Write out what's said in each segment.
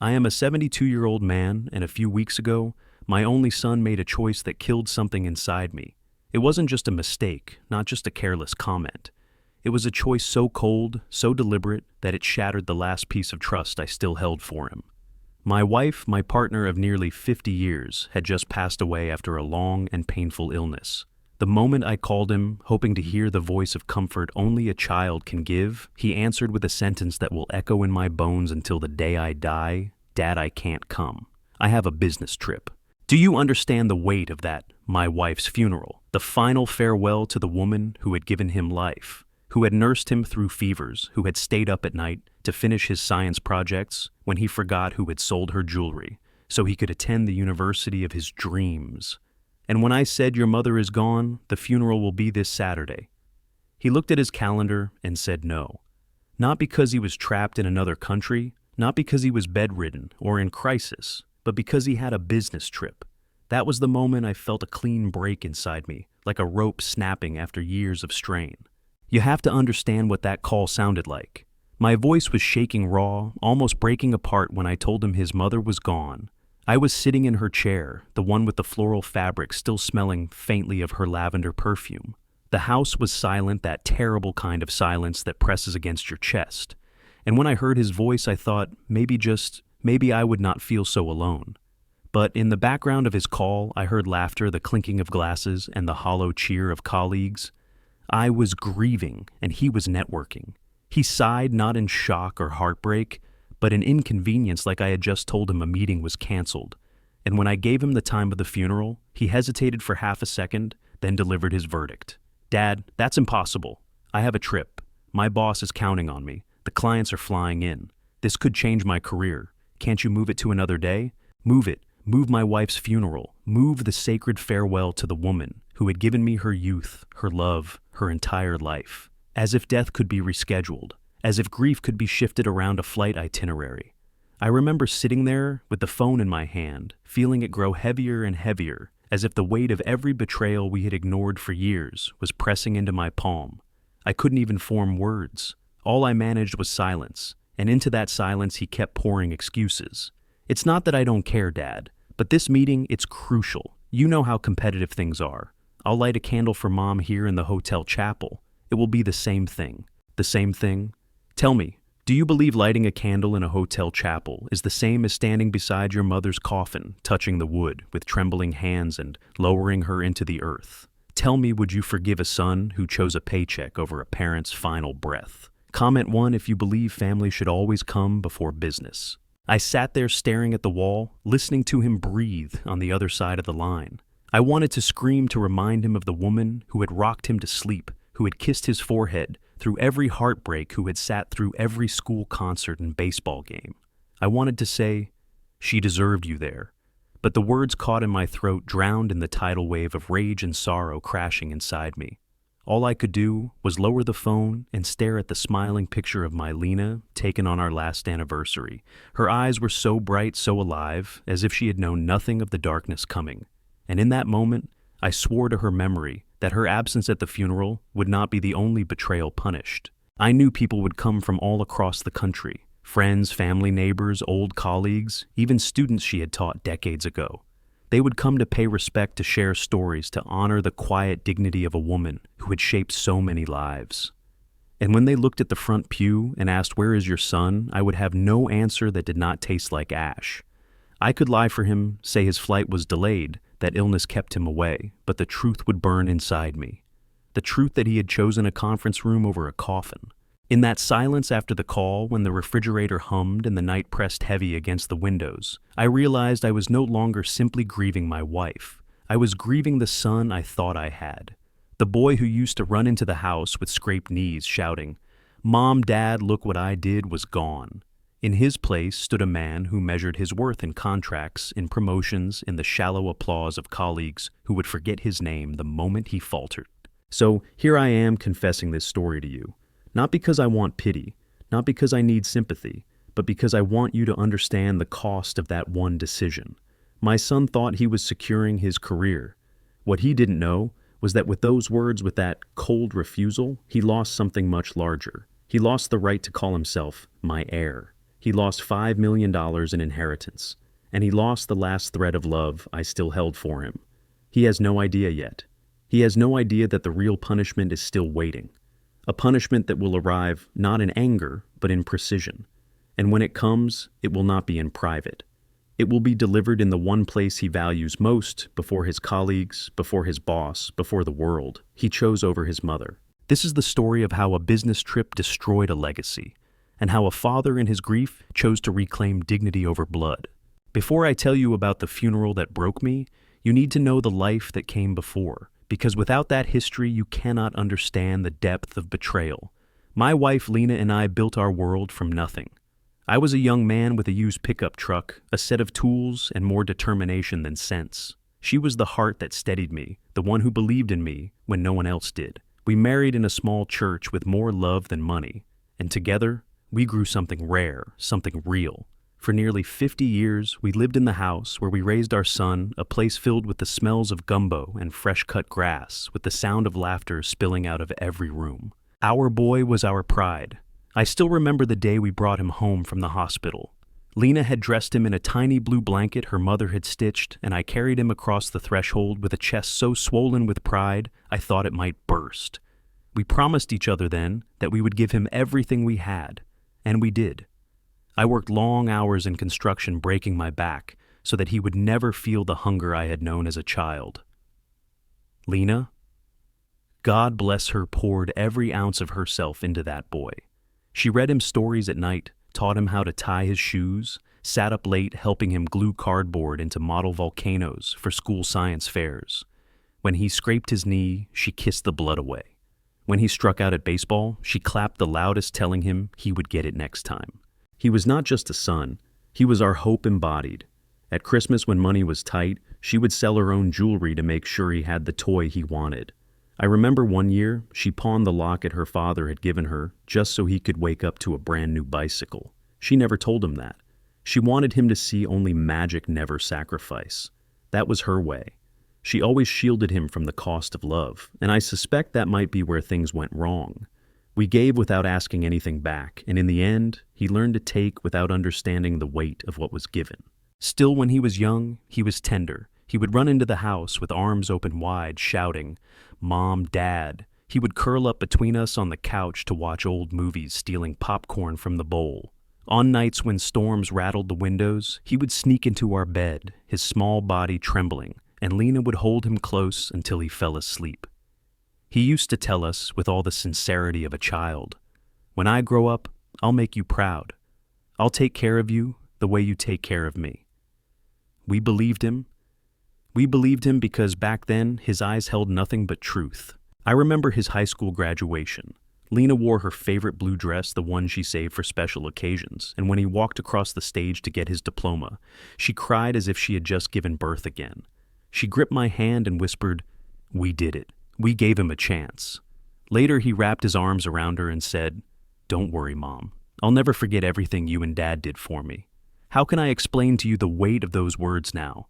I am a 72-year-old man, and a few weeks ago, my only son made a choice that killed something inside me. It wasn't just a mistake, not just a careless comment. It was a choice so cold, so deliberate, that it shattered the last piece of trust I still held for him. My wife, my partner of nearly 50 years, had just passed away after a long and painful illness. The moment I called him, hoping to hear the voice of comfort only a child can give, he answered with a sentence that will echo in my bones until the day I die, "Dad, I can't come. I have a business trip." Do you understand the weight of that, my wife's funeral? The final farewell to the woman who had given him life, who had nursed him through fevers, who had stayed up at night to finish his science projects when he forgot who had sold her jewelry so he could attend the university of his dreams. And when I said, "Your mother is gone, the funeral will be this Saturday," he looked at his calendar and said no. Not because he was trapped in another country, not because he was bedridden or in crisis, but because he had a business trip. That was the moment I felt a clean break inside me, like a rope snapping after years of strain. You have to understand what that call sounded like. My voice was shaking raw, almost breaking apart when I told him his mother was gone. I was sitting in her chair, the one with the floral fabric still smelling faintly of her lavender perfume. The house was silent, that terrible kind of silence that presses against your chest. And when I heard his voice, I thought, maybe I would not feel so alone. But in the background of his call, I heard laughter, the clinking of glasses, and the hollow cheer of colleagues. I was grieving, and he was networking. He sighed not in shock or heartbreak, but in inconvenience, like I had just told him a meeting was canceled. And when I gave him the time of the funeral, he hesitated for half a second, then delivered his verdict. "Dad, that's impossible. I have a trip. My boss is counting on me. The clients are flying in. This could change my career. Can't you move it to another day? Move it. Move my wife's funeral. Move the sacred farewell to the woman who had given me her youth, her love, her entire life. As if death could be rescheduled. As if grief could be shifted around a flight itinerary." I remember sitting there with the phone in my hand, feeling it grow heavier and heavier, as if the weight of every betrayal we had ignored for years was pressing into my palm. I couldn't even form words. All I managed was silence, and into that silence he kept pouring excuses. "It's not that I don't care, Dad, but this meeting, it's crucial. You know how competitive things are. I'll light a candle for Mom here in the hotel chapel. It will be the same thing." The same thing? Tell me, do you believe lighting a candle in a hotel chapel is the same as standing beside your mother's coffin, touching the wood with trembling hands and lowering her into the earth? Tell me, would you forgive a son who chose a paycheck over a parent's final breath? Comment 1 if you believe family should always come before business. I sat there staring at the wall, listening to him breathe on the other side of the line. I wanted to scream to remind him of the woman who had rocked him to sleep, who had kissed his forehead through every heartbreak, who had sat through every school concert and baseball game. I wanted to say, "She deserved you there." But the words caught in my throat, drowned in the tidal wave of rage and sorrow crashing inside me. All I could do was lower the phone and stare at the smiling picture of my Lena, taken on our last anniversary. Her eyes were so bright, so alive, as if she had known nothing of the darkness coming. And in that moment, I swore to her memory that her absence at the funeral would not be the only betrayal punished. I knew people would come from all across the country, friends, family, neighbors, old colleagues, even students she had taught decades ago. They would come to pay respect, to share stories, to honor the quiet dignity of a woman who had shaped so many lives. And when they looked at the front pew and asked, "Where is your son?" I would have no answer that did not taste like ash. I could lie for him, say his flight was delayed, that illness kept him away, but the truth would burn inside me. The truth that he had chosen a conference room over a coffin. In that silence after the call, when the refrigerator hummed and the night pressed heavy against the windows, I realized I was no longer simply grieving my wife. I was grieving the son I thought I had. The boy who used to run into the house with scraped knees shouting, "Mom, Dad, look what I did," was gone. In his place stood a man who measured his worth in contracts, in promotions, in the shallow applause of colleagues who would forget his name the moment he faltered. So here I am confessing this story to you, not because I want pity, not because I need sympathy, but because I want you to understand the cost of that one decision. My son thought he was securing his career. What he didn't know was that with those words, with that cold refusal, he lost something much larger. He lost the right to call himself my heir. He lost $5 million in inheritance, and he lost the last thread of love I still held for him. He has no idea yet. He has no idea that the real punishment is still waiting. A punishment that will arrive not in anger, but in precision. And when it comes, it will not be in private. It will be delivered in the one place he values most, before his colleagues, before his boss, before the world. He chose over his mother. This is the story of how a business trip destroyed a legacy, and how a father in his grief chose to reclaim dignity over blood. Before I tell you about the funeral that broke me, you need to know the life that came before, because without that history you cannot understand the depth of betrayal. My wife Lena and I built our world from nothing. I was a young man with a used pickup truck, a set of tools, and more determination than sense. She was the heart that steadied me, the one who believed in me when no one else did. We married in a small church with more love than money, and together, we grew something rare, something real. For nearly 50 years, we lived in the house where we raised our son, a place filled with the smells of gumbo and fresh-cut grass, with the sound of laughter spilling out of every room. Our boy was our pride. I still remember the day we brought him home from the hospital. Lena had dressed him in a tiny blue blanket her mother had stitched, and I carried him across the threshold with a chest so swollen with pride I thought it might burst. We promised each other then that we would give him everything we had, and we did. I worked long hours in construction breaking my back so that he would never feel the hunger I had known as a child. Lena, God bless her, poured every ounce of herself into that boy. She read him stories at night, taught him how to tie his shoes, sat up late helping him glue cardboard into model volcanoes for school science fairs. When he scraped his knee, she kissed the blood away. When he struck out at baseball, she clapped the loudest, telling him he would get it next time. He was not just a son, he was our hope embodied. At Christmas, when money was tight, she would sell her own jewelry to make sure he had the toy he wanted. I remember one year, she pawned the locket her father had given her just so he could wake up to a brand new bicycle. She never told him that. She wanted him to see only magic, never sacrifice. That was her way. She always shielded him from the cost of love, and I suspect that might be where things went wrong. We gave without asking anything back, and in the end, he learned to take without understanding the weight of what was given. Still, when he was young, he was tender. He would run into the house with arms open wide, shouting, "Mom, Dad." He would curl up between us on the couch to watch old movies, stealing popcorn from the bowl. On nights when storms rattled the windows, he would sneak into our bed, his small body trembling, and Lena would hold him close until he fell asleep. He used to tell us, with all the sincerity of a child, "When I grow up, I'll make you proud. I'll take care of you the way you take care of me." We believed him. We believed him because back then his eyes held nothing but truth. I remember his high school graduation. Lena wore her favorite blue dress, the one she saved for special occasions, and when he walked across the stage to get his diploma, she cried as if she had just given birth again. She gripped my hand and whispered, "We did it. We gave him a chance." Later he wrapped his arms around her and said, "Don't worry, Mom. I'll never forget everything you and Dad did for me." How can I explain to you the weight of those words now?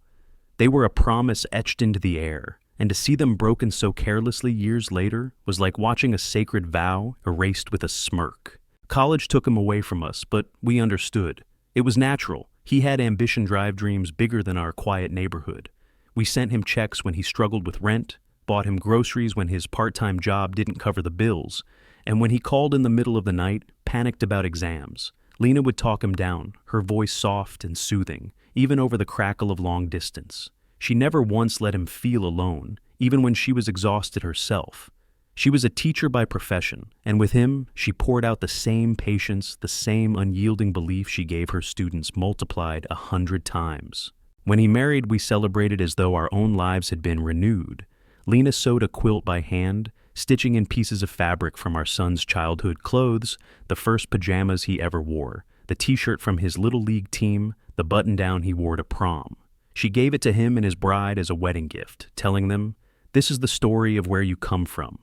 They were a promise etched into the air, and to see them broken so carelessly years later was like watching a sacred vow erased with a smirk. College took him away from us, but we understood. It was natural. He had ambition drive dreams bigger than our quiet neighborhood. We sent him checks when he struggled with rent, bought him groceries when his part-time job didn't cover the bills, and when he called in the middle of the night, panicked about exams, Lena would talk him down, her voice soft and soothing, even over the crackle of long distance. She never once let him feel alone, even when she was exhausted herself. She was a teacher by profession, and with him, she poured out the same patience, the same unyielding belief she gave her students multiplied 100 times. When he married, we celebrated as though our own lives had been renewed. Lena sewed a quilt by hand, stitching in pieces of fabric from our son's childhood clothes, the first pajamas he ever wore, the t-shirt from his little league team, the button-down he wore to prom. She gave it to him and his bride as a wedding gift, telling them, "This is the story of where you come from.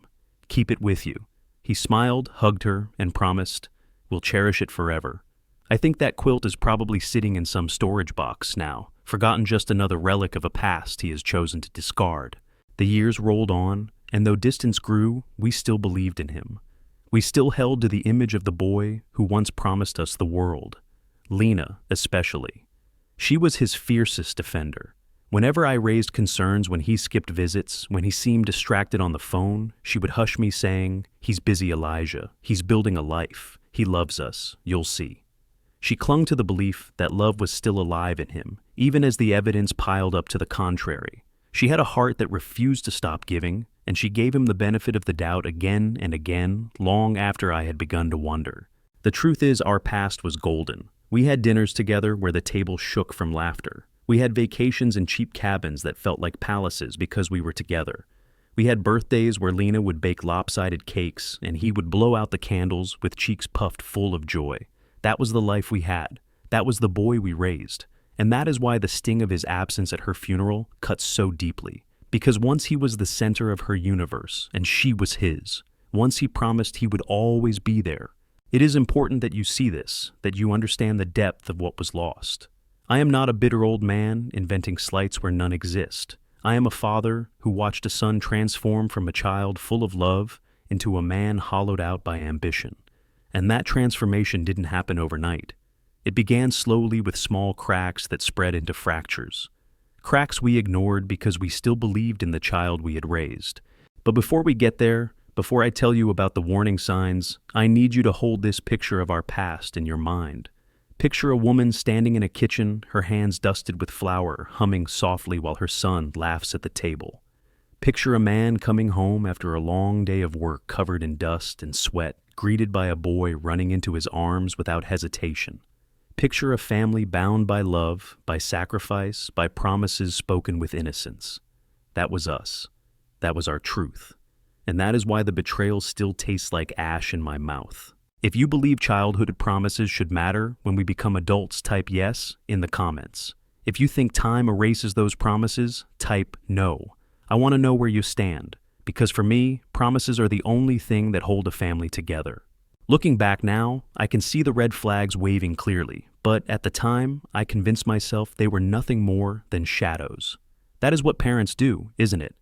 Keep it with you." He smiled, hugged her, and promised, "We'll cherish it forever." I think that quilt is probably sitting in some storage box now, forgotten, just another relic of a past he has chosen to discard. The years rolled on, and though distance grew, we still believed in him. We still held to the image of the boy who once promised us the world. Lena especially. She was his fiercest defender. Whenever I raised concerns when he skipped visits, when he seemed distracted on the phone, she would hush me saying, "He's busy, Elijah. He's building a life. He loves us. You'll see." She clung to the belief that love was still alive in him, even as the evidence piled up to the contrary. She had a heart that refused to stop giving, and she gave him the benefit of the doubt again and again, long after I had begun to wonder. The truth is, our past was golden. We had dinners together where the table shook from laughter. We had vacations in cheap cabins that felt like palaces because we were together. We had birthdays where Lena would bake lopsided cakes and he would blow out the candles with cheeks puffed full of joy. That was the life we had. That was the boy we raised. And that is why the sting of his absence at her funeral cut so deeply. Because once he was the center of her universe and she was his. Once he promised he would always be there. It is important that you see this, that you understand the depth of what was lost. I am not a bitter old man inventing slights where none exist. I am a father who watched a son transform from a child full of love into a man hollowed out by ambition. And that transformation didn't happen overnight. It began slowly with small cracks that spread into fractures. Cracks we ignored because we still believed in the child we had raised. But before we get there, before I tell you about the warning signs, I need you to hold this picture of our past in your mind. Picture a woman standing in a kitchen, her hands dusted with flour, humming softly while her son laughs at the table. Picture a man coming home after a long day of work covered in dust and sweat, greeted by a boy running into his arms without hesitation. Picture a family bound by love, by sacrifice, by promises spoken with innocence. That was us. That was our truth. And that is why the betrayal still tastes like ash in my mouth. If you believe childhood promises should matter when we become adults, type yes in the comments. If you think time erases those promises, type no. I want to know where you stand, because for me, promises are the only thing that hold a family together. Looking back now, I can see the red flags waving clearly, but at the time, I convinced myself they were nothing more than shadows. That is what parents do, isn't it?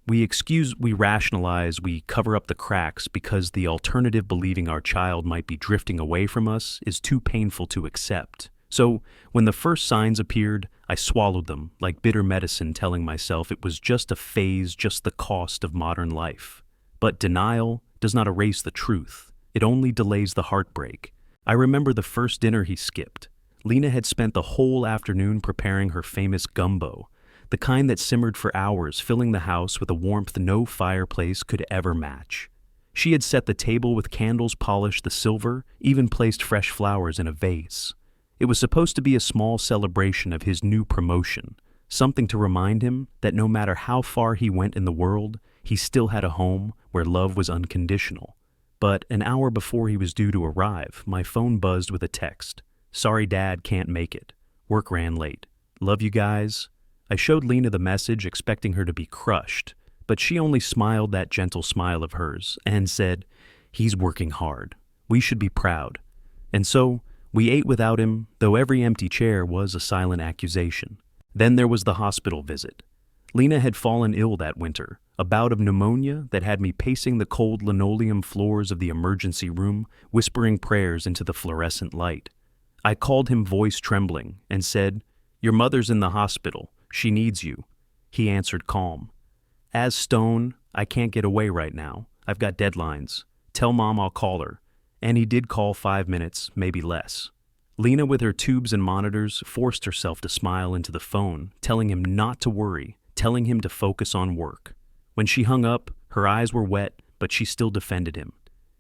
We excuse, we rationalize, we cover up the cracks because the alternative, believing our child might be drifting away from us, is too painful to accept. So, when the first signs appeared, I swallowed them like bitter medicine, telling myself it was just a phase, just the cost of modern life. But denial does not erase the truth. It only delays the heartbreak. I remember the first dinner he skipped. Lena had spent the whole afternoon preparing her famous gumbo, the kind that simmered for hours, filling the house with a warmth no fireplace could ever match. She had set the table with candles, polished the silver, even placed fresh flowers in a vase. It was supposed to be a small celebration of his new promotion, something to remind him that no matter how far he went in the world, he still had a home where love was unconditional. But an hour before he was due to arrive, my phone buzzed with a text. "Sorry, Dad, can't make it. Work ran late. Love you guys." I showed Lena the message, expecting her to be crushed, but she only smiled that gentle smile of hers and said, "He's working hard. We should be proud." And so, we ate without him, though every empty chair was a silent accusation. Then there was the hospital visit. Lena had fallen ill that winter, a bout of pneumonia that had me pacing the cold linoleum floors of the emergency room, whispering prayers into the fluorescent light. I called him, voice trembling, and said, "Your mother's in the hospital. She needs you." He answered calm. "As stone, I can't get away right now. I've got deadlines. Tell Mom I'll call her." And he did call 5 minutes, maybe less. Lena, with her tubes and monitors, forced herself to smile into the phone, telling him not to worry, telling him to focus on work. When she hung up, her eyes were wet, but she still defended him.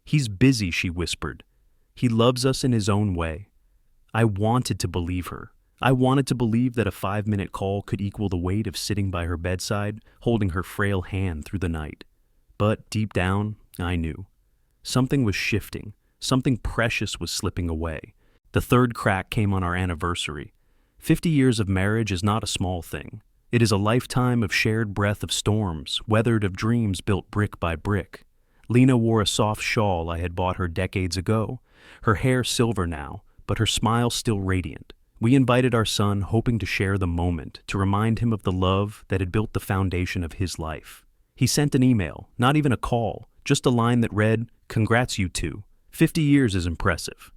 "He's busy," she whispered. "He loves us in his own way." I wanted to believe her. I wanted to believe that a 5-minute call could equal the weight of sitting by her bedside, holding her frail hand through the night. But deep down, I knew. Something was shifting. Something precious was slipping away. The third crack came on our anniversary. 50 years of marriage is not a small thing. It is a lifetime of shared breath of storms, weathered of dreams built brick by brick. Lena wore a soft shawl I had bought her decades ago, her hair silver now, but her smile still radiant. We invited our son, hoping to share the moment, to remind him of the love that had built the foundation of his life. He sent an email, not even a call, just a line that read, "Congrats, you two. 50 years is impressive."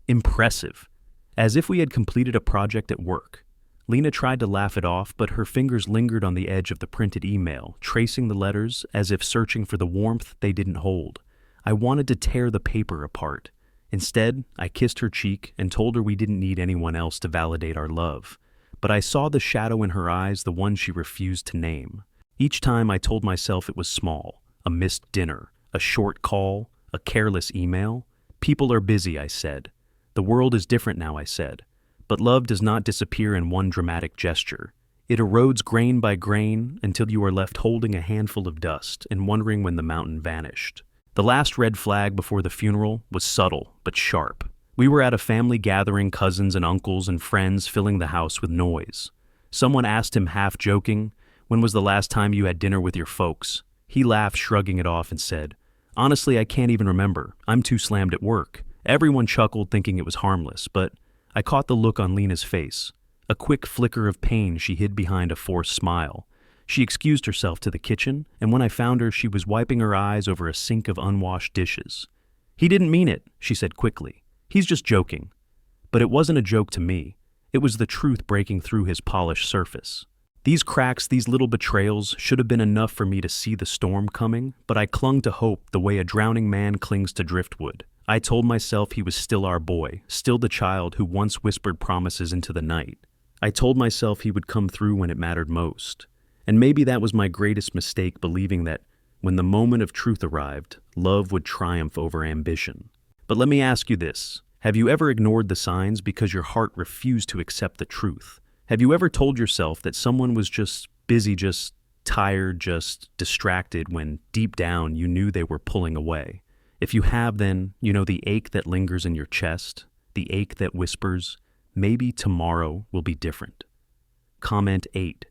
Impressive. as if we had completed a project at work. Lena tried to laugh it off, but her fingers lingered on the edge of the printed email, tracing the letters as if searching for the warmth they didn't hold. I wanted to tear the paper apart. Instead, I kissed her cheek and told her we didn't need anyone else to validate our love. But I saw the shadow in her eyes, the one she refused to name. Each time I told myself it was small, a missed dinner, a short call, a careless email. People are busy, I said. The world is different now, I said. But love does not disappear in one dramatic gesture. It erodes grain by grain until you are left holding a handful of dust and wondering when the mountain vanished. The last red flag before the funeral was subtle but sharp. We were at a family gathering, cousins and uncles and friends filling the house with noise. Someone asked him, half joking, "When was the last time you had dinner with your folks?" He laughed, shrugging it off, and said, "Honestly, I can't even remember. I'm too slammed at work." Everyone chuckled, thinking it was harmless, but I caught the look on Lena's face. A quick flicker of pain she hid behind a forced smile. She excused herself to the kitchen, and when I found her, she was wiping her eyes over a sink of unwashed dishes. "He didn't mean it," she said quickly. "He's just joking." But it wasn't a joke to me. It was the truth breaking through his polished surface. These cracks, these little betrayals, should have been enough for me to see the storm coming, but I clung to hope the way a drowning man clings to driftwood. I told myself he was still our boy, still the child who once whispered promises into the night. I told myself he would come through when it mattered most. And maybe that was my greatest mistake, believing that when the moment of truth arrived, love would triumph over ambition. But let me ask you this. Have you ever ignored the signs because your heart refused to accept the truth? Have you ever told yourself that someone was just busy, just tired, just distracted, when deep down you knew they were pulling away? If you have, then you know the ache that lingers in your chest, the ache that whispers, maybe tomorrow will be different. Comment 8.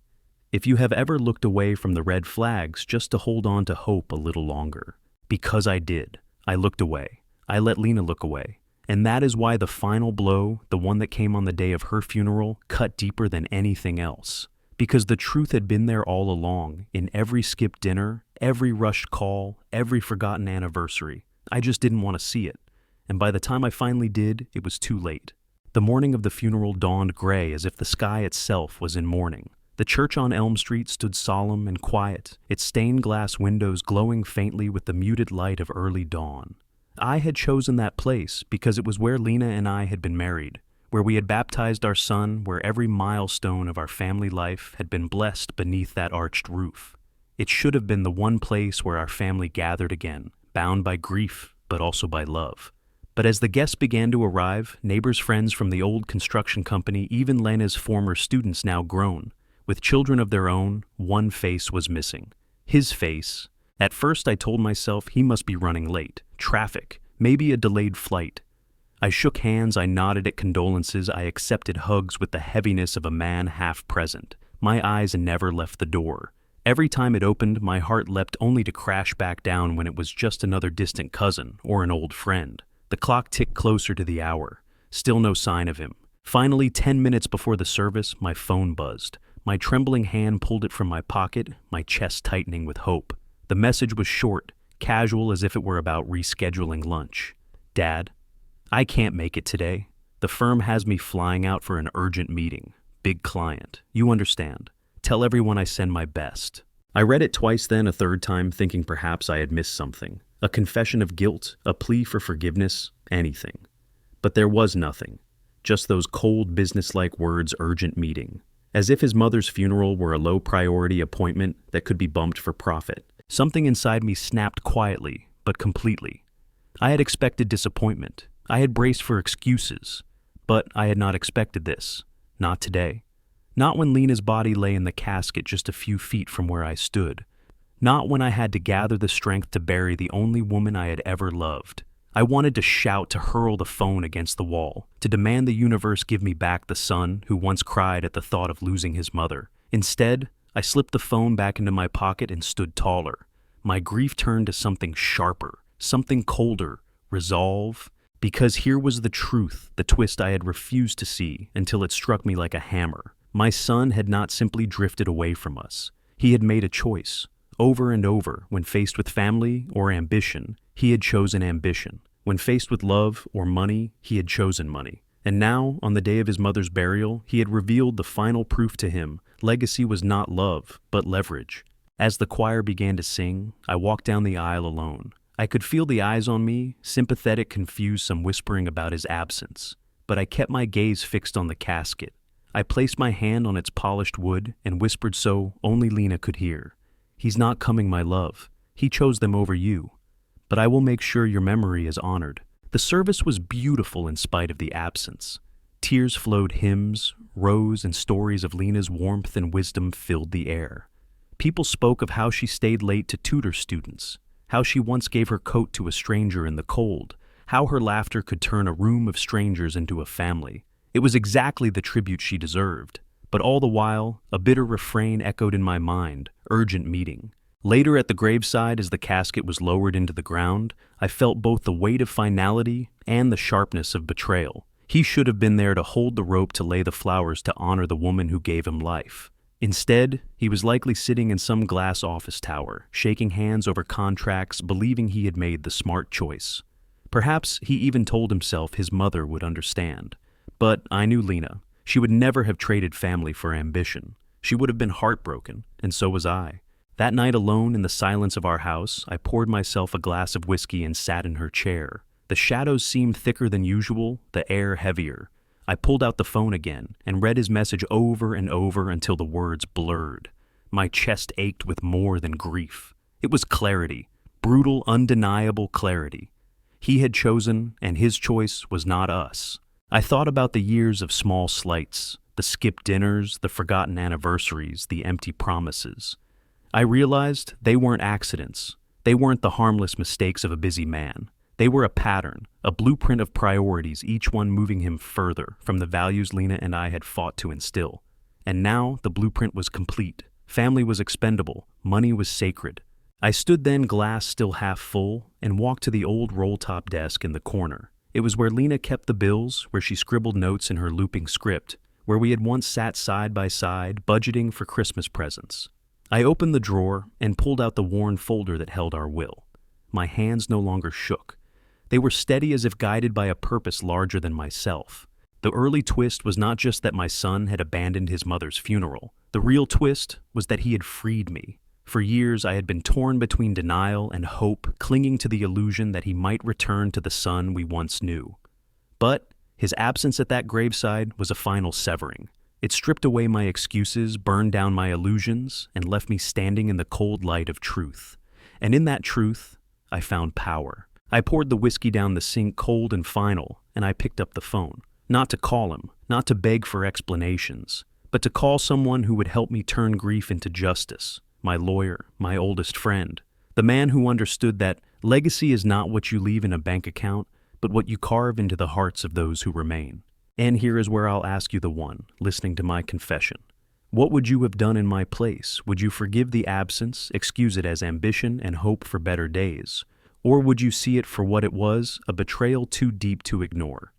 If you have ever looked away from the red flags just to hold on to hope a little longer. Because I did. I looked away. I let Lena look away. And that is why the final blow, the one that came on the day of her funeral, cut deeper than anything else. Because the truth had been there all along, in every skipped dinner, every rushed call, every forgotten anniversary. I just didn't want to see it. And by the time I finally did, it was too late. The morning of the funeral dawned gray, as if the sky itself was in mourning. The church on Elm Street stood solemn and quiet, its stained glass windows glowing faintly with the muted light of early dawn. I had chosen that place because it was where Lena and I had been married, where we had baptized our son, where every milestone of our family life had been blessed beneath that arched roof. It should have been the one place where our family gathered again, bound by grief, but also by love. But as the guests began to arrive, neighbors, friends from the old construction company, even Lena's former students now grown, with children of their own, one face was missing. His face. At first I told myself he must be running late, traffic, maybe a delayed flight. I shook hands, I nodded at condolences, I accepted hugs with the heaviness of a man half present. My eyes never left the door. Every time it opened, my heart leapt only to crash back down when it was just another distant cousin or an old friend. The clock ticked closer to the hour. Still no sign of him. Finally, 10 minutes before the service, my phone buzzed. My trembling hand pulled it from my pocket, my chest tightening with hope. The message was short, casual, as if it were about rescheduling lunch. "Dad, I can't make it today. The firm has me flying out for an urgent meeting. Big client. You understand. Tell everyone I send my best." I read it twice, then a third time, thinking perhaps I had missed something. A confession of guilt, a plea for forgiveness, anything. But there was nothing. Just those cold, businesslike words, "urgent meeting." As if his mother's funeral were a low-priority appointment that could be bumped for profit. Something inside me snapped quietly, but completely. I had expected disappointment. I had braced for excuses. But I had not expected this. Not today. Not when Lena's body lay in the casket just a few feet from where I stood. Not when I had to gather the strength to bury the only woman I had ever loved. I wanted to shout, to hurl the phone against the wall, to demand the universe give me back the son who once cried at the thought of losing his mother. Instead, I slipped the phone back into my pocket and stood taller. My grief turned to something sharper, something colder, resolve. Because here was the truth, the twist I had refused to see until it struck me like a hammer. My son had not simply drifted away from us. He had made a choice. Over and over, when faced with family or ambition, he had chosen ambition. When faced with love or money, he had chosen money. And now, on the day of his mother's burial, he had revealed the final proof to him. Legacy was not love, but leverage. As the choir began to sing, I walked down the aisle alone. I could feel the eyes on me, sympathetic, confused, some whispering about his absence. But I kept my gaze fixed on the casket. I placed my hand on its polished wood and whispered so only Lena could hear. "He's not coming, my love. He chose them over you. But I will make sure your memory is honored." The service was beautiful in spite of the absence. Tears flowed, hymns, rose, and stories of Lena's warmth and wisdom filled the air. People spoke of how she stayed late to tutor students, how she once gave her coat to a stranger in the cold, how her laughter could turn a room of strangers into a family. It was exactly the tribute she deserved. But all the while, a bitter refrain echoed in my mind, urgent meeting. Later at the graveside, as the casket was lowered into the ground, I felt both the weight of finality and the sharpness of betrayal. He should have been there to hold the rope to lay the flowers to honor the woman who gave him life. Instead, he was likely sitting in some glass office tower, shaking hands over contracts, believing he had made the smart choice. Perhaps he even told himself his mother would understand. But I knew Lena. She would never have traded family for ambition. She would have been heartbroken, and so was I. That night alone in the silence of our house, I poured myself a glass of whiskey and sat in her chair. The shadows seemed thicker than usual, the air heavier. I pulled out the phone again and read his message over and over until the words blurred. My chest ached with more than grief. It was clarity, brutal, undeniable clarity. He had chosen, and his choice was not us. I thought about the years of small slights, the skipped dinners, the forgotten anniversaries, the empty promises. I realized they weren't accidents. They weren't the harmless mistakes of a busy man. They were a pattern, a blueprint of priorities, each one moving him further from the values Lena and I had fought to instill. And now the blueprint was complete. Family was expendable. Money was sacred. I stood then, glass still half full, and walked to the old roll-top desk in the corner. It was where Lena kept the bills, where she scribbled notes in her looping script, where we had once sat side by side, budgeting for Christmas presents. I opened the drawer and pulled out the worn folder that held our will. My hands no longer shook. They were steady as if guided by a purpose larger than myself. The early twist was not just that my son had abandoned his mother's funeral. The real twist was that he had freed me. For years, I had been torn between denial and hope, clinging to the illusion that he might return to the son we once knew. But his absence at that graveside was a final severing. It stripped away my excuses, burned down my illusions, and left me standing in the cold light of truth. And in that truth, I found power. I poured the whiskey down the sink cold and final, and I picked up the phone. Not to call him, not to beg for explanations, but to call someone who would help me turn grief into justice. My lawyer, my oldest friend, the man who understood that legacy is not what you leave in a bank account, but what you carve into the hearts of those who remain. And here is where I'll ask you the one, listening to my confession. What would you have done in my place? Would you forgive the absence, excuse it as ambition, and hope for better days? Or would you see it for what it was, a betrayal too deep to ignore?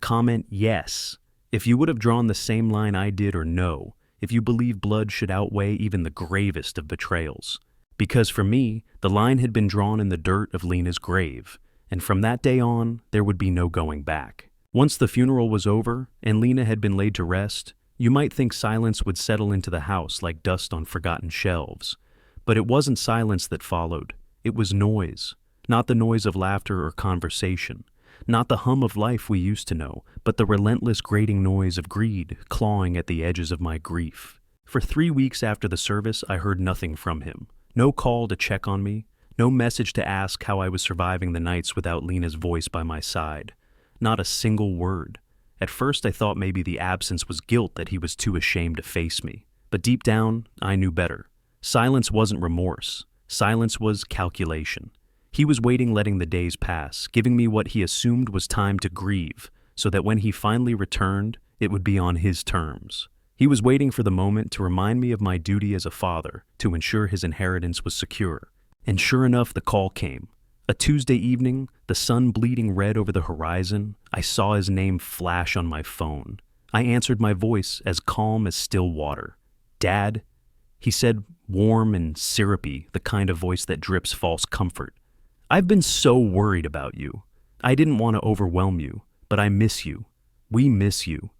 Comment yes if you would have drawn the same line I did, or no if you believe blood should outweigh even the gravest of betrayals. Because for me, the line had been drawn in the dirt of Lena's grave, and from that day on, there would be no going back. Once the funeral was over, and Lena had been laid to rest, you might think silence would settle into the house like dust on forgotten shelves. But it wasn't silence that followed. It was noise. Not the noise of laughter or conversation. Not the hum of life we used to know, but the relentless grating noise of greed clawing at the edges of my grief. For 3 weeks after the service, I heard nothing from him. No call to check on me. No message to ask how I was surviving the nights without Lena's voice by my side. Not a single word. At first, I thought maybe the absence was guilt, that he was too ashamed to face me. But deep down, I knew better. Silence wasn't remorse. Silence was calculation. He was waiting, letting the days pass, giving me what he assumed was time to grieve, so that when he finally returned, it would be on his terms. He was waiting for the moment to remind me of my duty as a father, to ensure his inheritance was secure. And sure enough, the call came. A Tuesday evening, the sun bleeding red over the horizon, I saw his name flash on my phone. I answered, my voice as calm as still water. "Dad?" He said, warm and syrupy, the kind of voice that drips false comfort. "I've been so worried about you. I didn't want to overwhelm you, but I miss you. We miss you."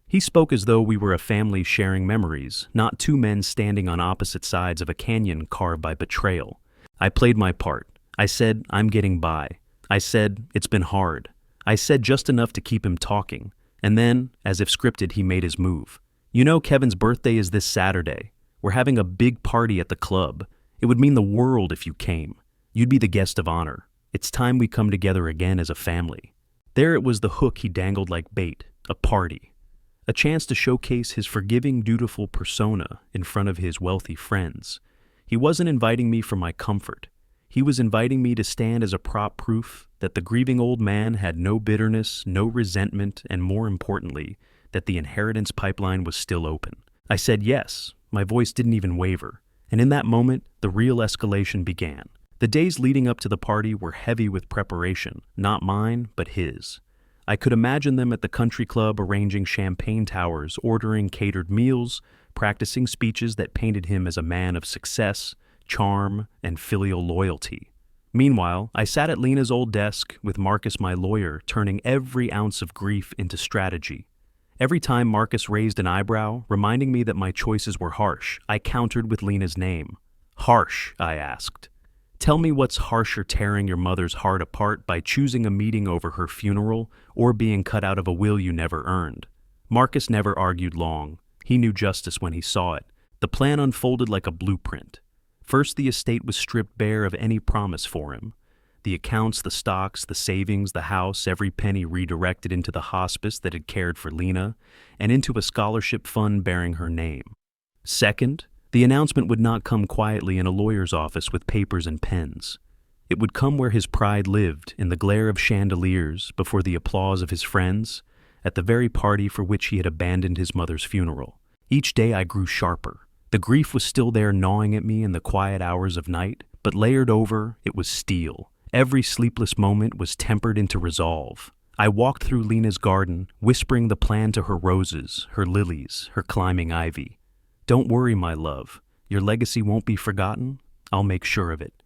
He spoke as though we were a family sharing memories, not two men standing on opposite sides of a canyon carved by betrayal. I played my part. I said, "I'm getting by." I said, "It's been hard." I said just enough to keep him talking. And then, as if scripted, he made his move. "You know, Kevin's birthday is this Saturday. We're having a big party at the club. It would mean the world if you came. You'd be the guest of honor. It's time we come together again as a family." There it was, the hook he dangled like bait, a party. A chance to showcase his forgiving, dutiful persona in front of his wealthy friends. He wasn't inviting me for my comfort. He was inviting me to stand as a proof that the grieving old man had no bitterness, no resentment, and more importantly, that the inheritance pipeline was still open. I said yes. My voice didn't even waver. And in that moment, the real escalation began. The days leading up to the party were heavy with preparation, not mine, but his. I could imagine them at the country club arranging champagne towers, ordering catered meals, practicing speeches that painted him as a man of success, charm, and filial loyalty. Meanwhile, I sat at Lena's old desk with Marcus, my lawyer, turning every ounce of grief into strategy. Every time Marcus raised an eyebrow, reminding me that my choices were harsh, I countered with Lena's name. "Harsh?" I asked. "Tell me what's harsher, tearing your mother's heart apart by choosing a meeting over her funeral or being cut out of a will you never earned?" Marcus never argued long. He knew justice when he saw it. The plan unfolded like a blueprint. First, the estate was stripped bare of any promise for him. The accounts, the stocks, the savings, the house, every penny redirected into the hospice that had cared for Lena and into a scholarship fund bearing her name. Second, the announcement would not come quietly in a lawyer's office with papers and pens. It would come where his pride lived, in the glare of chandeliers, before the applause of his friends, at the very party for which he had abandoned his mother's funeral. Each day I grew sharper. The grief was still there gnawing at me in the quiet hours of night, but layered over, it was steel. Every sleepless moment was tempered into resolve. I walked through Lena's garden, whispering the plan to her roses, her lilies, her climbing ivy. "Don't worry, my love. Your legacy won't be forgotten. I'll make sure of it."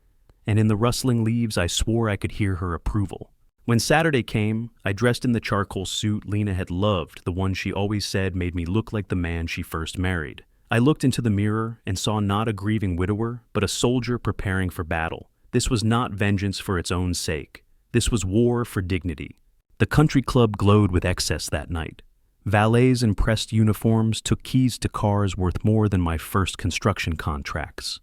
And in the rustling leaves, I swore I could hear her approval. When Saturday came, I dressed in the charcoal suit Lena had loved, the one she always said made me look like the man she first married. I looked into the mirror and saw not a grieving widower, but a soldier preparing for battle. This was not vengeance for its own sake. This was war for dignity. The country club glowed with excess that night. Valets in pressed uniforms took keys to cars worth more than my first construction contracts.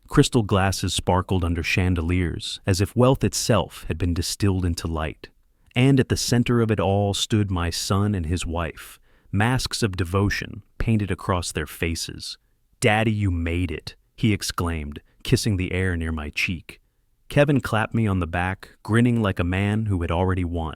Crystal glasses sparkled under chandeliers, as if wealth itself had been distilled into light. And at the center of it all stood my son and his wife, masks of devotion painted across their faces. "Daddy, you made it," he exclaimed, kissing the air near my cheek. Kevin clapped me on the back, grinning like a man who had already won.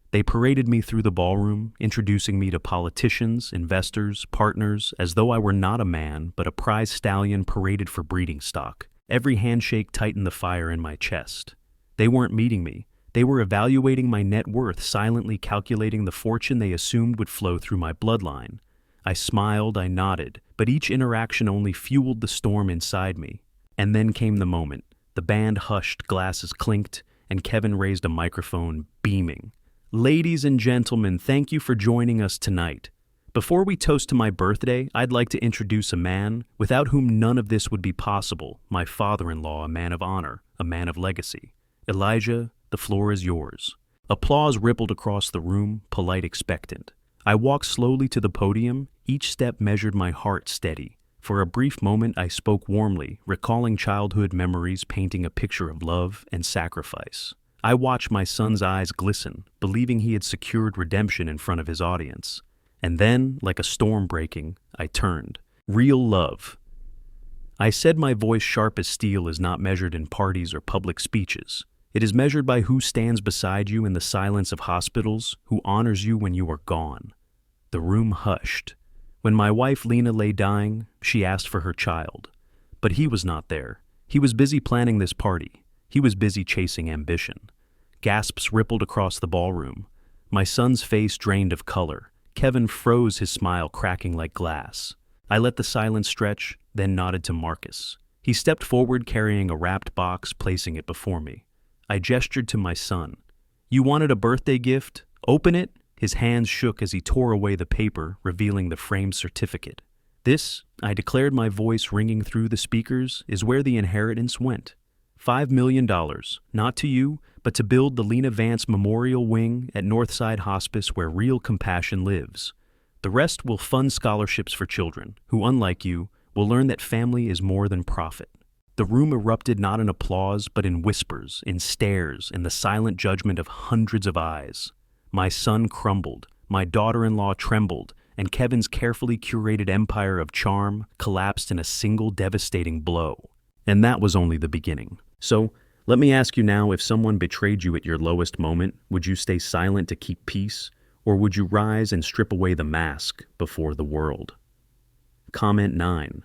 They paraded me through the ballroom, introducing me to politicians, investors, partners, as though I were not a man, but a prize stallion paraded for breeding stock. Every handshake tightened the fire in my chest. They weren't meeting me. They were evaluating my net worth, silently calculating the fortune they assumed would flow through my bloodline. I smiled, I nodded, but each interaction only fueled the storm inside me. And then came the moment. The band hushed, glasses clinked, and Kevin raised a microphone, beaming. "Ladies and gentlemen, thank you for joining us tonight. Before we toast to my birthday, I'd like to introduce a man without whom none of this would be possible, my father-in-law, a man of honor, a man of legacy. Elijah, the floor is yours." Applause rippled across the room, polite, expectant. I walked slowly to the podium, each step measured my heart steady. For a brief moment I spoke warmly, recalling childhood memories painting a picture of love and sacrifice. I watched my son's eyes glisten, believing he had secured redemption in front of his audience. And then, like a storm breaking, I turned. "Real love." I said, my voice sharp as steel is not measured in parties or public speeches. It is measured by who stands beside you in the silence of hospitals, who honors you when you are gone. The room hushed. When my wife Lena lay dying, she asked for her child. But he was not there. He was busy planning this party. He was busy chasing ambition. Gasps rippled across the ballroom. My son's face drained of color. Kevin froze, his smile cracking like glass. I let the silence stretch, then nodded to Marcus. He stepped forward carrying a wrapped box, placing it before me. I gestured to my son. "You wanted a birthday gift? Open it." His hands shook as he tore away the paper, revealing the framed certificate. This, I declared, my voice ringing through the speakers, is where the inheritance went. $5 million, not to you, but to build the Lena Vance Memorial Wing at Northside Hospice where real compassion lives. The rest will fund scholarships for children who, unlike you, will learn that family is more than profit. The room erupted not in applause, but in whispers, in stares, in the silent judgment of hundreds of eyes. My son crumbled, my daughter-in-law trembled, and Kevin's carefully curated empire of charm collapsed in a single devastating blow. And that was only the beginning. So, let me ask you now, if someone betrayed you at your lowest moment, would you stay silent to keep peace, or would you rise and strip away the mask before the world? Comment 9.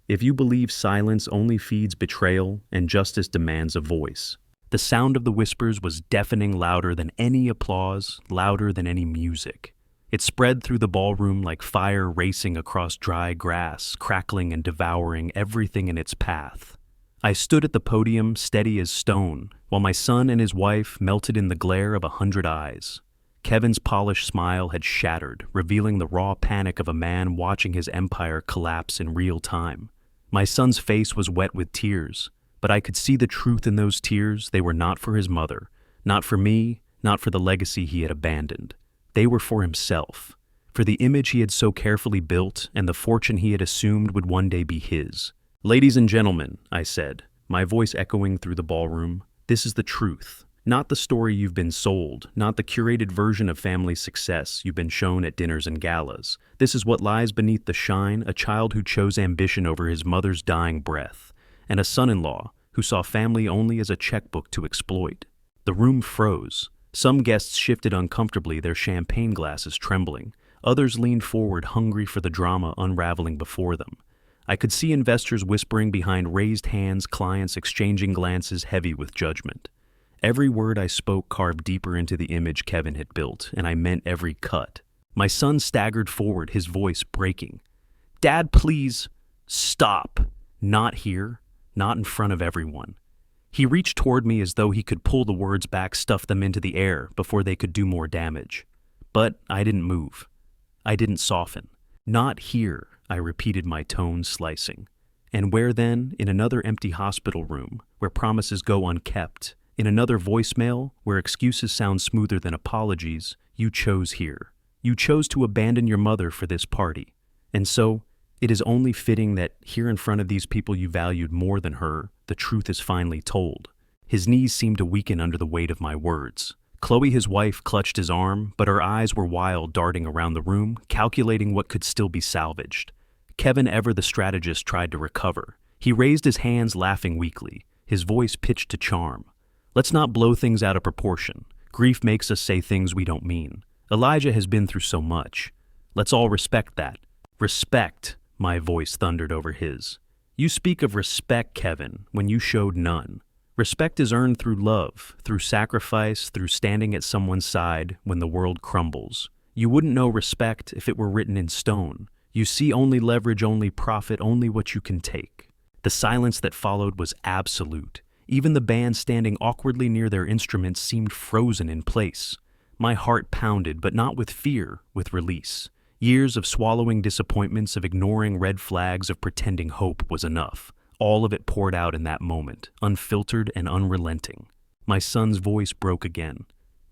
If you believe silence only feeds betrayal and justice demands a voice. The sound of the whispers was deafening, louder than any applause, louder than any music. It spread through the ballroom like fire racing across dry grass, crackling and devouring everything in its path. I stood at the podium, steady as stone, while my son and his wife melted in the glare of 100 eyes. Kevin's polished smile had shattered, revealing the raw panic of a man watching his empire collapse in real time. My son's face was wet with tears, but I could see the truth in those tears. They were not for his mother, not for me, not for the legacy he had abandoned. They were for himself, for the image he had so carefully built and the fortune he had assumed would one day be his. Ladies and gentlemen, I said, my voice echoing through the ballroom, this is the truth. Not the story you've been sold, not the curated version of family success you've been shown at dinners and galas. This is what lies beneath the shine, a child who chose ambition over his mother's dying breath, and a son-in-law who saw family only as a checkbook to exploit. The room froze. Some guests shifted uncomfortably, their champagne glasses trembling. Others leaned forward, hungry for the drama unraveling before them. I could see investors whispering behind raised hands, clients exchanging glances heavy with judgment. Every word I spoke carved deeper into the image Kevin had built, and I meant every cut. My son staggered forward, his voice breaking. "Dad, please, stop. Not here, not in front of everyone." He reached toward me as though he could pull the words back, stuff them into the air before they could do more damage. But I didn't move. I didn't soften. "Not here," I repeated, my tone slicing. "And where then? In another empty hospital room, where promises go unkept. In another voicemail, where excuses sound smoother than apologies, you chose here. You chose to abandon your mother for this party. And so, it is only fitting that here in front of these people you valued more than her, the truth is finally told." His knees seemed to weaken under the weight of my words. Chloe, his wife, clutched his arm, but her eyes were wild, darting around the room, calculating what could still be salvaged. Kevin, ever the strategist, tried to recover. He raised his hands, laughing weakly, his voice pitched to charm. "Let's not blow things out of proportion. Grief makes us say things we don't mean. Elijah has been through so much. Let's all respect that." "Respect," my voice thundered over his. "You speak of respect, Kevin, when you showed none. Respect is earned through love, through sacrifice, through standing at someone's side when the world crumbles. You wouldn't know respect if it were written in stone. You see only leverage, only profit, only what you can take." The silence that followed was absolute. Even the band standing awkwardly near their instruments seemed frozen in place. My heart pounded, but not with fear, with release. Years of swallowing disappointments, of ignoring red flags, of pretending hope was enough. All of it poured out in that moment, unfiltered and unrelenting. My son's voice broke again.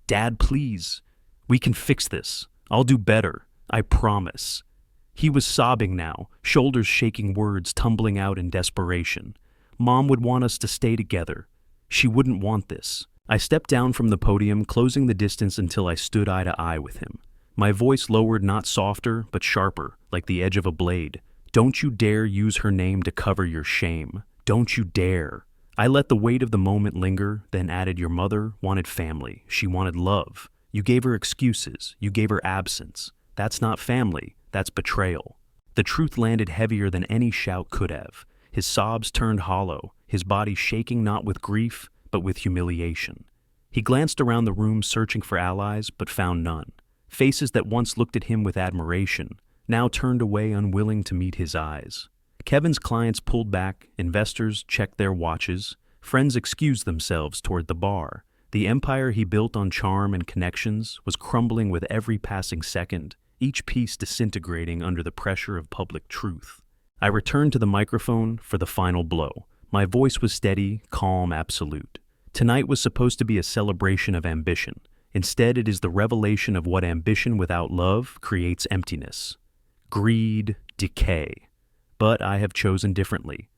"Dad, please. We can fix this. I'll do better. I promise." He was sobbing now, shoulders shaking, words tumbling out in desperation. "Mom would want us to stay together. She wouldn't want this." I stepped down from the podium, closing the distance until I stood eye to eye with him. My voice lowered, not softer, but sharper, like the edge of a blade. "Don't you dare use her name to cover your shame. Don't you dare." I let the weight of the moment linger, then added, "Your mother wanted family. She wanted love. You gave her excuses. You gave her absence. That's not family. That's betrayal." The truth landed heavier than any shout could have. His sobs turned hollow, his body shaking not with grief, but with humiliation. He glanced around the room, searching for allies, but found none. Faces that once looked at him with admiration now turned away, unwilling to meet his eyes. Kevin's clients pulled back, investors checked their watches, friends excused themselves toward the bar. The empire he built on charm and connections was crumbling with every passing second, each piece disintegrating under the pressure of public truth. I returned to the microphone for the final blow. My voice was steady, calm, absolute. Tonight was supposed to be a celebration of ambition. Instead, it is the revelation of what ambition without love creates: emptiness, greed, decay. But I have chosen differently.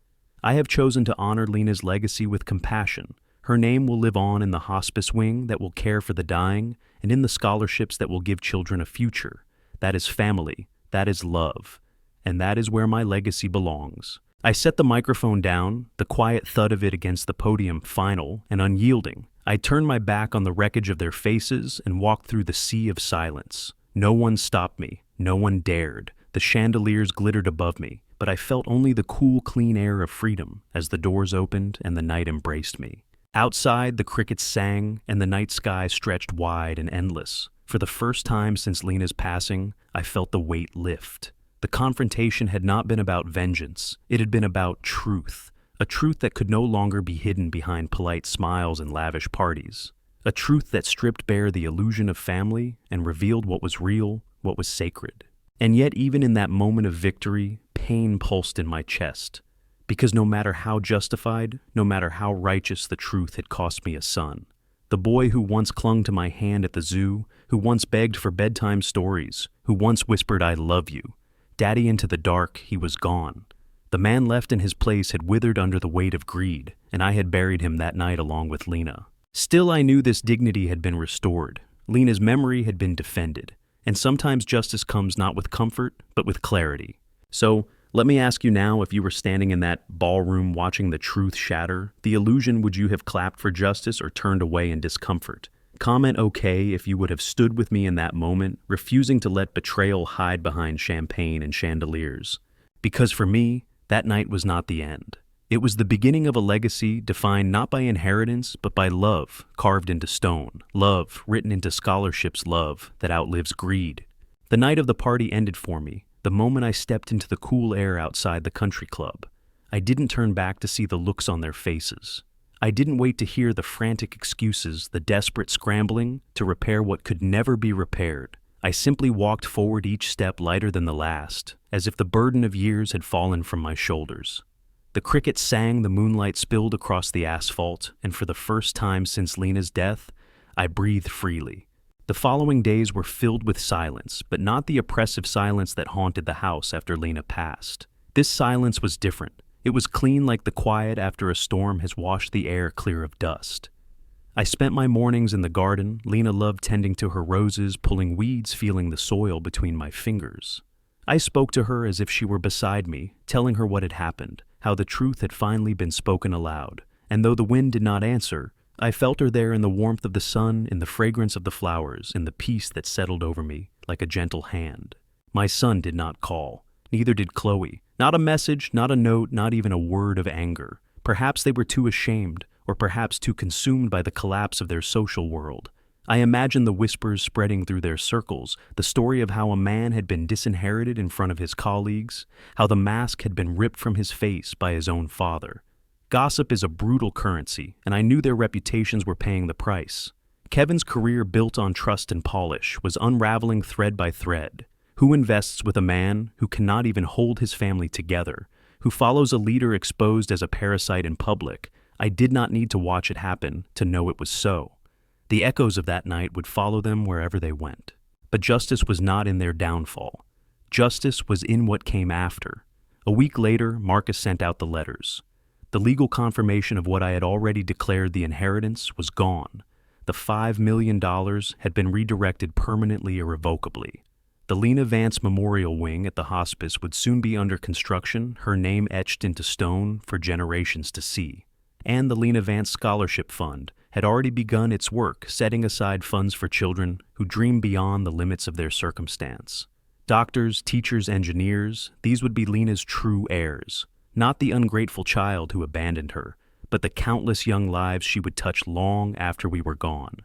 I have chosen to honor Lena's legacy with compassion. Her name will live on in the hospice wing that will care for the dying, and in the scholarships that will give children a future. That is family, that is love, and that is where my legacy belongs. I set the microphone down, the quiet thud of it against the podium final and unyielding. I turned my back on the wreckage of their faces and walked through the sea of silence. No one stopped me, no one dared. The chandeliers glittered above me, but I felt only the cool, clean air of freedom as the doors opened and the night embraced me. Outside, the crickets sang, and the night sky stretched wide and endless. For the first time since Lena's passing, I felt the weight lift. The confrontation had not been about vengeance. It had been about truth. A truth that could no longer be hidden behind polite smiles and lavish parties. A truth that stripped bare the illusion of family and revealed what was real, what was sacred. And yet, even in that moment of victory, pain pulsed in my chest. Because no matter how justified, no matter how righteous the truth had cost me a son. The boy who once clung to my hand at the zoo, who once begged for bedtime stories, who once whispered, "I love you." Daddy, into the dark, he was gone. The man left in his place had withered under the weight of greed, and I had buried him that night along with Lena. Still, I knew this dignity had been restored. Lena's memory had been defended. And sometimes justice comes not with comfort, but with clarity. So, let me ask you now, if you were standing in that ballroom watching the truth shatter, the illusion, would you have clapped for justice or turned away in discomfort? Comment okay if you would have stood with me in that moment, refusing to let betrayal hide behind champagne and chandeliers. Because for me, that night was not the end. It was the beginning of a legacy defined not by inheritance, but by love carved into stone, love written into scholarships, love that outlives greed. The night of the party ended for me, the moment I stepped into the cool air outside the country club. I didn't turn back to see the looks on their faces. I didn't wait to hear the frantic excuses, the desperate scrambling to repair what could never be repaired. I simply walked forward, each step lighter than the last, as if the burden of years had fallen from my shoulders. The crickets sang, the moonlight spilled across the asphalt, and for the first time since Lena's death, I breathed freely. The following days were filled with silence, but not the oppressive silence that haunted the house after Lena passed. This silence was different. It was clean, like the quiet after a storm has washed the air clear of dust. I spent my mornings in the garden. Lena loved tending to her roses, pulling weeds, feeling the soil between my fingers. I spoke to her as if she were beside me, telling her what had happened, how the truth had finally been spoken aloud. And though the wind did not answer, I felt her there in the warmth of the sun, in the fragrance of the flowers, in the peace that settled over me like a gentle hand. My son did not call. Neither did Chloe. Not a message, not a note, not even a word of anger. Perhaps they were too ashamed, or perhaps too consumed by the collapse of their social world. I imagined the whispers spreading through their circles, the story of how a man had been disinherited in front of his colleagues, how the mask had been ripped from his face by his own father. Gossip is a brutal currency, and I knew their reputations were paying the price. Kevin's career, built on trust and polish, was unraveling thread by thread. Who invests with a man who cannot even hold his family together, who follows a leader exposed as a parasite in public? I did not need to watch it happen to know it was so. The echoes of that night would follow them wherever they went. But justice was not in their downfall. Justice was in what came after. A week later, Marcus sent out the letters. The legal confirmation of what I had already declared the inheritance was gone. The $5 million had been redirected permanently, irrevocably. The Lena Vance Memorial Wing at the hospice would soon be under construction, her name etched into stone for generations to see. And the Lena Vance Scholarship Fund had already begun its work, setting aside funds for children who dream beyond the limits of their circumstance. Doctors, teachers, engineers, these would be Lena's true heirs. Not the ungrateful child who abandoned her, but the countless young lives she would touch long after we were gone.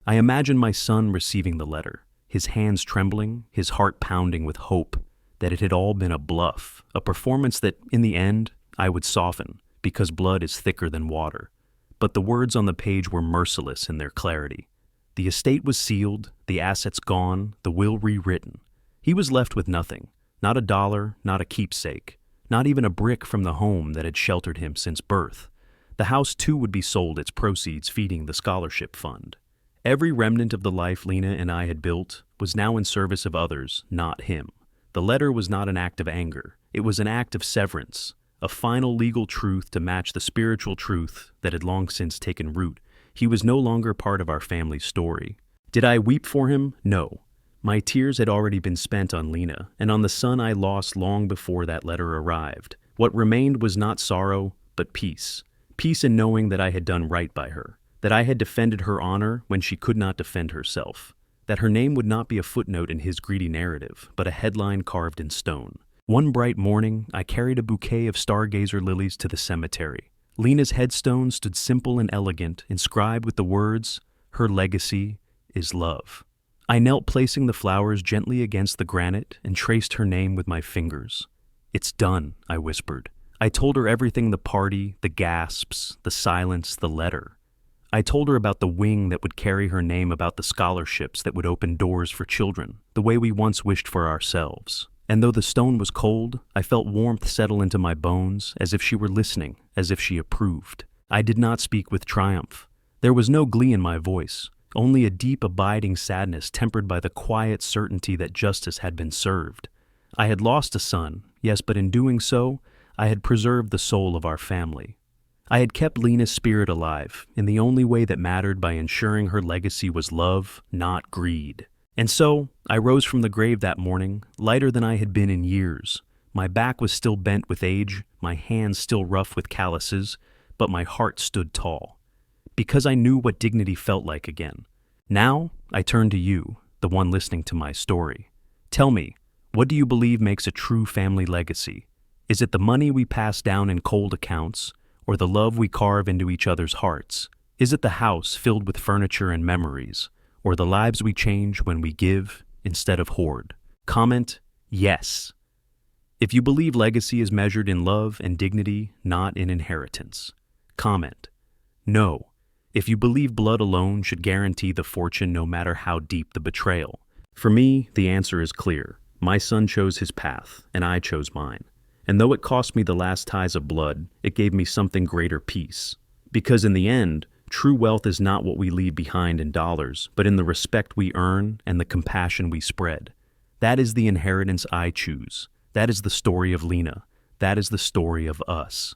I imagined my son receiving the letter, his hands trembling, his heart pounding with hope that it had all been a bluff, a performance that, in the end, I would soften, because blood is thicker than water. but the words on the page were merciless in their clarity. The estate was sealed, the assets gone, the will rewritten. He was left with nothing, not a dollar, not a keepsake, not even a brick from the home that had sheltered him since birth. The house too would be sold, its proceeds feeding the scholarship fund. Every remnant of the life Lena and I had built was now in service of others, not him. The letter was not an act of anger, it was an act of severance, a final legal truth to match the spiritual truth that had long since taken root. He was no longer part of our family's story. Did I weep for him? No. My tears had already been spent on Lena, and on the son I lost long before that letter arrived. What remained was not sorrow, but peace. Peace in knowing that I had done right by her, that I had defended her honor when she could not defend herself, that her name would not be a footnote in his greedy narrative, but a headline carved in stone. One bright morning, I carried a bouquet of stargazer lilies to the cemetery. Lena's headstone stood simple and elegant, inscribed with the words, "Her legacy is love." I knelt, placing the flowers gently against the granite, and traced her name with my fingers. "It's done," I whispered. I told her everything: the party, the gasps, the silence, the letter. I told her about the wing that would carry her name, about the scholarships that would open doors for children, the way we once wished for ourselves. And though the stone was cold, I felt warmth settle into my bones, as if she were listening, as if she approved. I did not speak with triumph. There was no glee in my voice, only a deep, abiding sadness tempered by the quiet certainty that justice had been served. I had lost a son, yes, but in doing so, I had preserved the soul of our family. I had kept Lena's spirit alive, in the only way that mattered, by ensuring her legacy was love, not greed. And so, I rose from the grave that morning, lighter than I had been in years. My back was still bent with age, my hands still rough with calluses, but my heart stood tall, because I knew what dignity felt like again. Now, I turn to you, the one listening to my story. Tell me, what do you believe makes a true family legacy? Is it the money we pass down in cold accounts, or the love we carve into each other's hearts? Is it the house filled with furniture and memories, or the lives we change when we give instead of hoard? Comment, yes. If you believe legacy is measured in love and dignity, not in inheritance. Comment, no. If you believe blood alone should guarantee the fortune no matter how deep the betrayal. For me, the answer is clear. My son chose his path, and I chose mine. And though it cost me the last ties of blood, it gave me something greater: peace. Because in the end, true wealth is not what we leave behind in dollars, but in the respect we earn and the compassion we spread. That is the inheritance I choose. That is the story of Lena. That is the story of us.